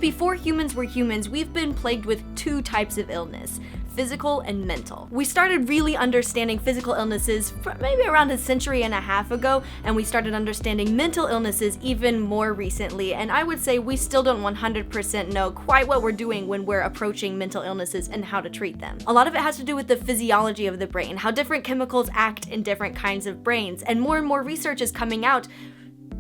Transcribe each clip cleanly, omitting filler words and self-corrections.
before humans were humans, we've been plagued with two types of illness: physical and mental. We started really understanding physical illnesses maybe around a century and a half ago, and we started understanding mental illnesses even more recently, and I would say we still don't 100% know quite what we're doing when we're approaching mental illnesses and how to treat them. A lot of it has to do with the physiology of the brain, how different chemicals act in different kinds of brains, and more research is coming out,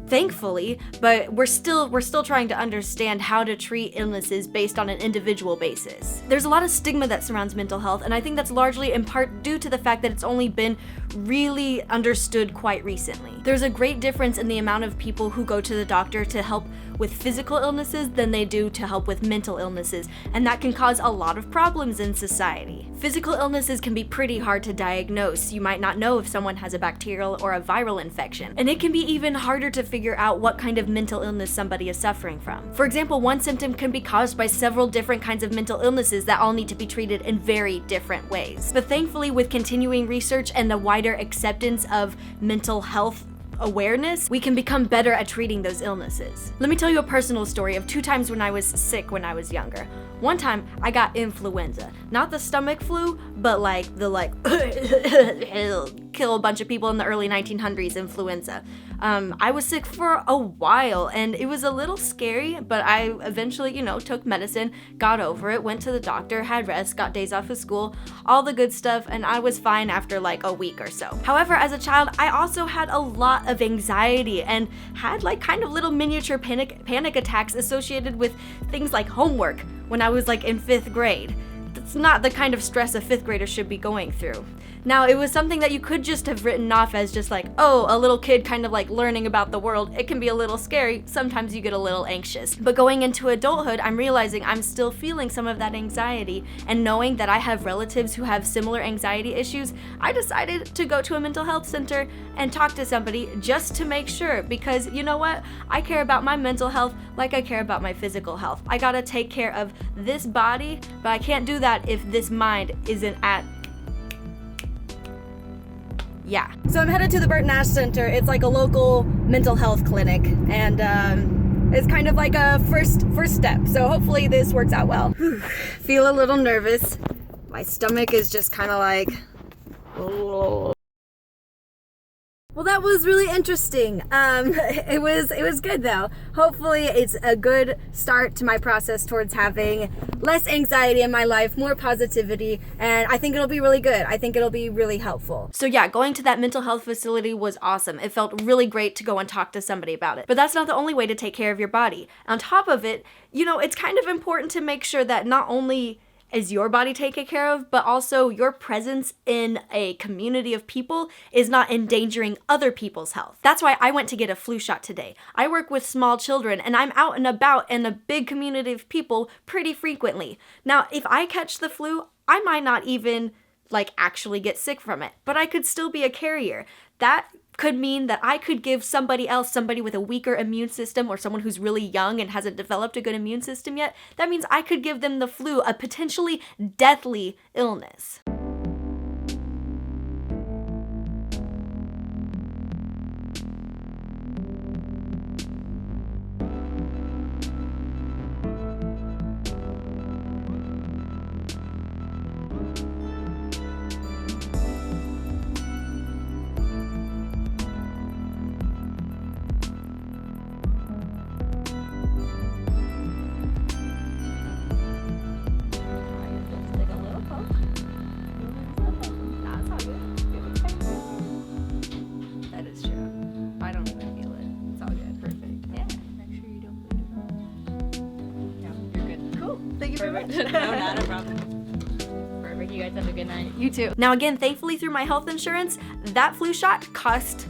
thankfully, but we're still trying to understand how to treat illnesses based on an individual basis. There's a lot of stigma that surrounds mental health, and I think that's largely in part due to the fact that it's only been really understood quite recently. There's a great difference in the amount of people who go to the doctor to help with physical illnesses than they do to help with mental illnesses, and that can cause a lot of problems in society. Physical illnesses can be pretty hard to diagnose. You might not know if someone has a bacterial or a viral infection, and it can be even harder to figure out what kind of mental illness somebody is suffering from. For example, one symptom can be caused by several different kinds of mental illnesses that all need to be treated in very different ways. But thankfully, with continuing research and the wider acceptance of mental health awareness, we can become better at treating those illnesses. Let me tell you a personal story of 2 times when I was sick when I was younger. One time, I got influenza. Not the stomach flu, but kill a bunch of people in the early 1900s influenza. I was sick for a while, and it was a little scary, but I eventually, took medicine, got over it, went to the doctor, had rest, got days off of school, all the good stuff, and I was fine after a week or so. However, as a child, I also had a lot of anxiety and had kind of little miniature panic attacks associated with things like homework when I was in 5th grade. That's not the kind of stress a 5th grader should be going through. Now, it was something that you could just have written off as just a little kid kind of learning about the world. It can be a little scary. Sometimes you get a little anxious. But going into adulthood, I'm realizing I'm still feeling some of that anxiety, and knowing that I have relatives who have similar anxiety issues, I decided to go to a mental health center and talk to somebody just to make sure, because you know what? I care about my mental health like I care about my physical health. I gotta take care of this body, but I can't do that if this mind isn't at. Yeah. So I'm headed to the Burton Ashe Center. It's a local mental health clinic, and it's kind of a first step. So hopefully this works out well. Feel a little nervous. My stomach is just kind of oh. Well, that was really interesting. It was good though. Hopefully it's a good start to my process towards having less anxiety in my life, more positivity, and I think it'll be really good. I think it'll be really helpful. So yeah, going to that mental health facility was awesome. It felt really great to go and talk to somebody about it. But that's not the only way to take care of your body. On top of it, it's kind of important to make sure that not only is your body taken care of, but also your presence in a community of people is not endangering other people's health. That's why I went to get a flu shot today. I work with small children, and I'm out and about in a big community of people pretty frequently. Now, if I catch the flu, I might not even actually get sick from it, but I could still be a carrier. That could mean that I could give somebody with a weaker immune system, or someone who's really young and hasn't developed a good immune system yet, that means I could give them the flu, a potentially deathly illness. Perfect. No, not a problem. Perfect. You guys have a good night. You too. Now again, thankfully through my health insurance, that flu shot cost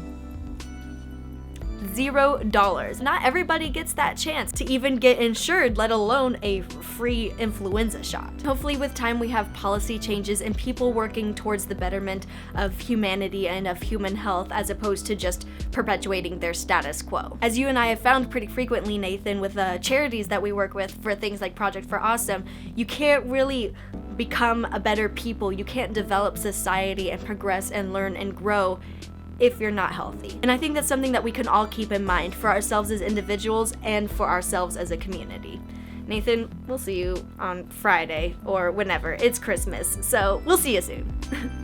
$0. Not everybody gets that chance to even get insured, let alone a free influenza shot. Hopefully with time we have policy changes and people working towards the betterment of humanity and of human health, as opposed to just perpetuating their status quo. As you and I have found pretty frequently, Nathan, with charities that we work with for things like Project for Awesome, you can't really become a better people. You can't develop society and progress and learn and grow if you're not healthy. And I think that's something that we can all keep in mind for ourselves as individuals and for ourselves as a community. Nathan, we'll see you on Friday or whenever. It's Christmas, so we'll see you soon.